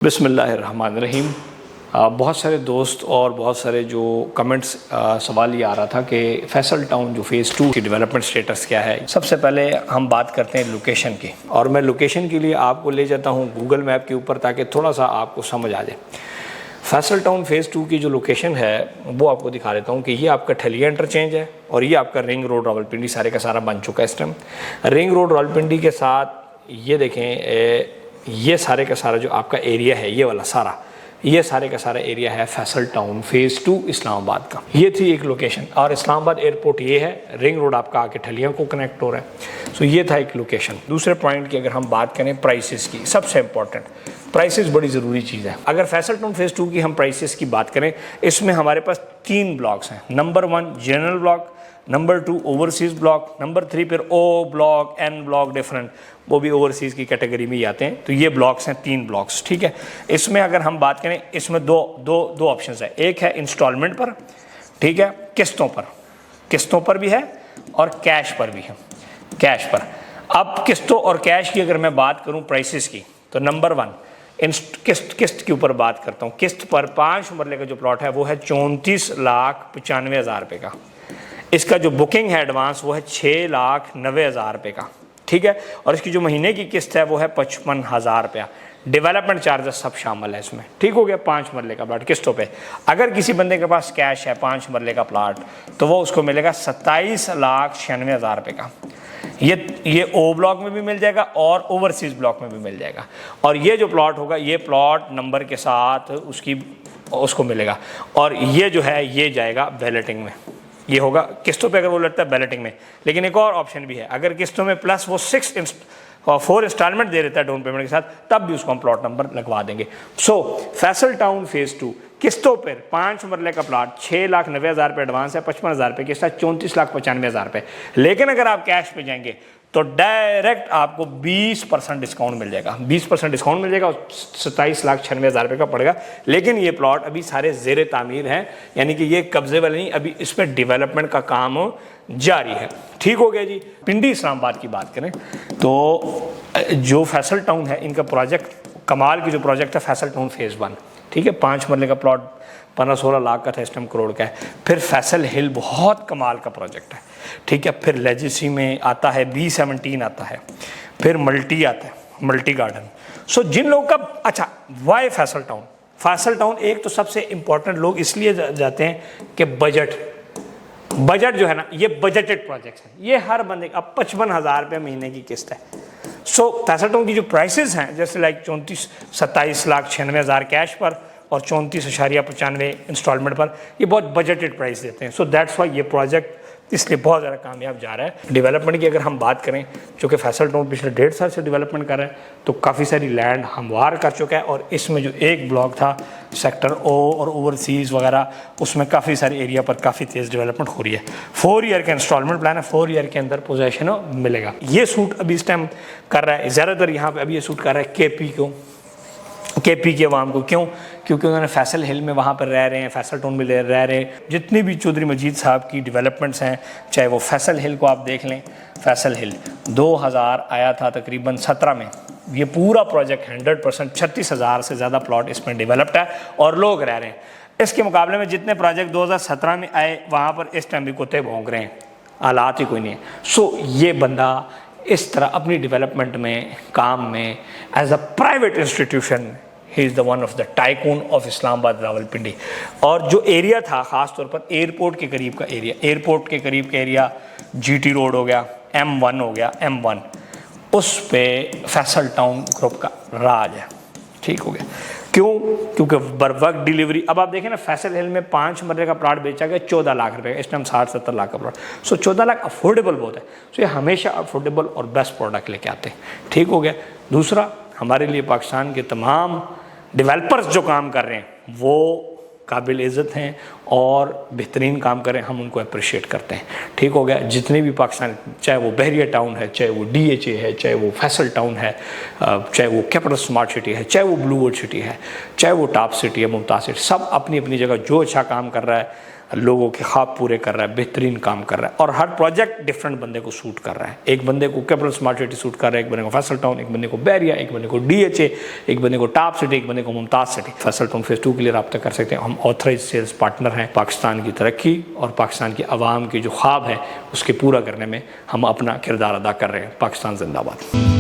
बिस्मिल्लाहिर्रहमानिर्रहीम। बहुत सारे दोस्त और बहुत सारे जो कमेंट्स सवाल ये आ रहा था कि फैसल टाउन जो फ़ेज़ 2 की डेवलपमेंट स्टेटस क्या है। सबसे पहले हम बात करते हैं लोकेशन की, और मैं लोकेशन के लिए आपको ले जाता हूँ गूगल मैप के ऊपर ताकि थोड़ा सा आपको समझ आ जाए। फैसल टाउन फ़ेज़ 2 की जो लोकेशन है वो आपको दिखा देता हूँ कि ये आपका ठलिया इंटरचेंज है और ये आपका रिंग रोड रावलपिंडी सारे का सारा बन चुका है इस टाइम। रिंग रोड रावलपिंडी के साथ ये देखें, ये सारे का सारा जो आपका एरिया है, ये वाला सारा, ये सारे का सारा एरिया है फैसल टाउन फ़ेज़ 2 इस्लामाबाद का। ये थी एक लोकेशन, और इस्लामाबाद एयरपोर्ट ये है, रिंग रोड आपका आके ठलिया को कनेक्ट हो रहा है। सो ये था एक लोकेशन। दूसरे पॉइंट की अगर हम बात करें प्राइसेस की, सबसे इंपॉर्टेंट प्राइसेस बड़ी ज़रूरी चीज़ है। अगर फैसल टाउन फ़ेज़ 2 की हम प्राइसेस की बात करें, इसमें हमारे पास 3 ब्लॉक्स हैं। Number 1 general block, number 2 overseas block, number 3 फिर ओ ब्लॉक, एन ब्लॉक डिफरेंट, वो भी ओवरसीज़ की कैटेगरी में ही आते हैं। तो ये ब्लॉक्स हैं, 3 ब्लॉक्स, ठीक है। इसमें अगर हम बात करें, इसमें दो ऑप्शंस है। एक है इंस्टॉलमेंट पर, ठीक है, किस्तों पर भी है और कैश पर भी है। कैश पर, अब किस्तों और कैश की अगर मैं बात करूं प्राइसेस की, तो नंबर 1 किस्त के ऊपर बात करता हूं। किस्त पर 5 मरले का जो प्लॉट है वो है 34,95,000 रुपये का। इसका जो बुकिंग है एडवांस वो है 6,90,000 रुपये का, ठीक है। और इसकी जो महीने की किस्त है वो है 55,000 रुपया। डेवलपमेंट चार्जेस सब शामिल है इसमें, ठीक हो गया। 5 मरले का प्लाट किस्तों पे। अगर किसी बंदे के पास कैश है 5 मरले का प्लाट, तो वो उसको मिलेगा 27,96,000 रुपये का। ये ओ ब्लॉक में भी मिल जाएगा और ओवरसीज़ ब्लॉक में भी मिल जाएगा। और ये जो प्लॉट होगा, ये प्लॉट नंबर के साथ उसको मिलेगा। और ये जो है ये जाएगा बैलेटिंग में, ये होगा किस्तों पे अगर वो लड़ता है बैलेटिंग में। लेकिन एक और ऑप्शन भी है, अगर किस्तों में प्लस वो 4 इंस्टॉलमेंट दे देता है डाउन पेमेंट के साथ, तब भी उसको हम प्लॉट नंबर लगवा देंगे। सो फैसल टाउन फ़ेज़ 2 किस्तों पर 5 मरले का प्लाट, 6,90,000 रुपये एडवांस है, 55,000 रुपये किस्त है, 34,95,000 रुपये। लेकिन अगर आप कैश पे जाएंगे तो डायरेक्ट आपको 20% डिस्काउंट मिल जाएगा। 20% डिस्काउंट मिल जाएगा और 27,96,000 रुपये का पड़ेगा। लेकिन ये प्लॉट अभी सारे ज़ेर तामीर हैं, यानी कि ये कब्जे वाले नहीं, अभी इस पर डेवलपमेंट का काम जारी है, ठीक हो गया जी। पिंडी इस्लामाबाद की बात करें तो जो फैसल टाउन है, इनका प्रोजेक्ट कमाल की जो प्रोजेक्ट है फैसल टाउन फ़ेज़ 1, ठीक है। 5 मरले का प्लॉट 15-16 लाख का था, इस टाइम करोड़ का है। फिर फैसल हिल बहुत कमाल का प्रोजेक्ट है, ठीक है। फिर लेजेसी में आता है, B17 आता है, फिर मल्टी आता है, मल्टी गार्डन। सो जिन लोगों का अच्छा, वाई फैसल टाउन एक तो सबसे इंपॉर्टेंट लोग इसलिए जाते हैं कि बजट जो है ना, ये बजटेड प्रोजेक्ट है। ये हर बंदे का 55,000 रुपये महीने की किस्त है। सो फैसल टाउन की जो प्राइसेस हैं, जैसे लाइक 27,96,000 कैश पर और 34,95 इंस्टॉलमेंट पर, ये बहुत बजटेड प्राइस देते हैं। सो दैट्स वाई ये प्रोजेक्ट इसलिए बहुत ज़्यादा कामयाब जा रहा है। डेवलपमेंट की अगर हम बात करें, जो कि फैसल टाउन पिछले 1.5 साल से डेवलपमेंट कर रहा है, तो काफ़ी सारी लैंड हमवार कर चुका है। और इसमें जो एक ब्लॉक था सेक्टर ओ और ओवरसीज़ वगैरह, उसमें काफ़ी सारे एरिया पर काफ़ी तेज़ डेवलपमेंट हो रही है। 4 ईयर का इंस्टॉलमेंट प्लान है, 4 ईयर के अंदर पोजेशन मिलेगा। ये सूट अभी इस टाइम कर रहा है ज़्यादातर यहाँ पर, अभी ये सूट कर रहा है केपी के अवाम को। क्यों? क्योंकि उन्होंने फैसल हिल में वहाँ पर रह रहे हैं, फैसल टाउन में रह रहे हैं। जितनी भी चौधरी मजीद साहब की डेवलपमेंट्स हैं, चाहे वो फैसल हिल को आप देख लें, फैसल हिल 2000 आया था तकरीबन 17 में। ये पूरा प्रोजेक्ट 100% 36,000 से ज़्यादा प्लॉट इसमें डेवलप्ड है और लोग रह रहे हैं। इसके मुकाबले में जितने प्रोजेक्ट 2017 में आए, वहाँ पर इस टाइम भी कुत्ते भौंक रहे हैं, हालात ही कोई नहीं है। सो ये बंदा इस तरह अपनी डेवलपमेंट में, काम में, as a private institution, he is the one of the tycoon of Islamabad Rawalpindi. और जो एरिया था ख़ास तौर पर एयरपोर्ट के करीब का एरिया, GT रोड हो गया, M1 हो गया, M1, उस पे फैसल टाउन ग्रुप का राज है, ठीक हो गया। क्यों? क्योंकि बर वक्त डिलीवरी। अब आप देखें ना, फैसल हिल में 5 मरले का प्लाट बेचा गया 14 लाख रुपए का, इस टाइम 60-70 लाख का प्लाट। सो 14 लाख अफोर्डेबल बहुत है। सो ये हमेशा अफोर्डेबल और बेस्ट प्रोडक्ट लेके आते हैं, ठीक हो गया। दूसरा, हमारे लिए पाकिस्तान के तमाम डेवलपर्स जो काम कर रहे हैं वो काबिल इज़्ज़त हैं और बेहतरीन काम करें, हम उनको अप्रिशिएट करते हैं, ठीक हो गया। जितने भी पाकिस्तान, चाहे वो बहरिया टाउन है, चाहे वो DHA है, चाहे वो फैसल टाउन है, चाहे वो कैपिटल स्मार्ट सिटी है, चाहे वो ब्लू वर्ल्ड सिटी है, चाहे वो टॉप सिटी है, मुमताज़ सिटी, सब अपनी अपनी जगह जो अच्छा काम कर रहा है लोगों के ख्वाब पूरे कर रहा है, बेहतरीन काम कर रहा है और हर प्रोजेक्ट डिफरेंट बंदे को सूट कर रहा है। एक बंदे को कैपिटल स्मार्ट सिटी सूट कर रहा है, एक बंदे को फैसल टाउन, एक बंदे को बैरिया, एक बंदे को डीएचए, एक बंदे को टॉप सिटी, एक बंदे को Mumtaz city. Faisal town phase 2 के लिए रब्ता कर सकते हैं। हम ऑथराइज सेल्स पार्टनर हैं। पाकिस्तान की तरक्की और पाकिस्तान की आवाम की जो ख्वाब है उसके पूरा करने में हम अपना किरदार अदा कर रहे हैं। पाकिस्तान जिंदाबाद।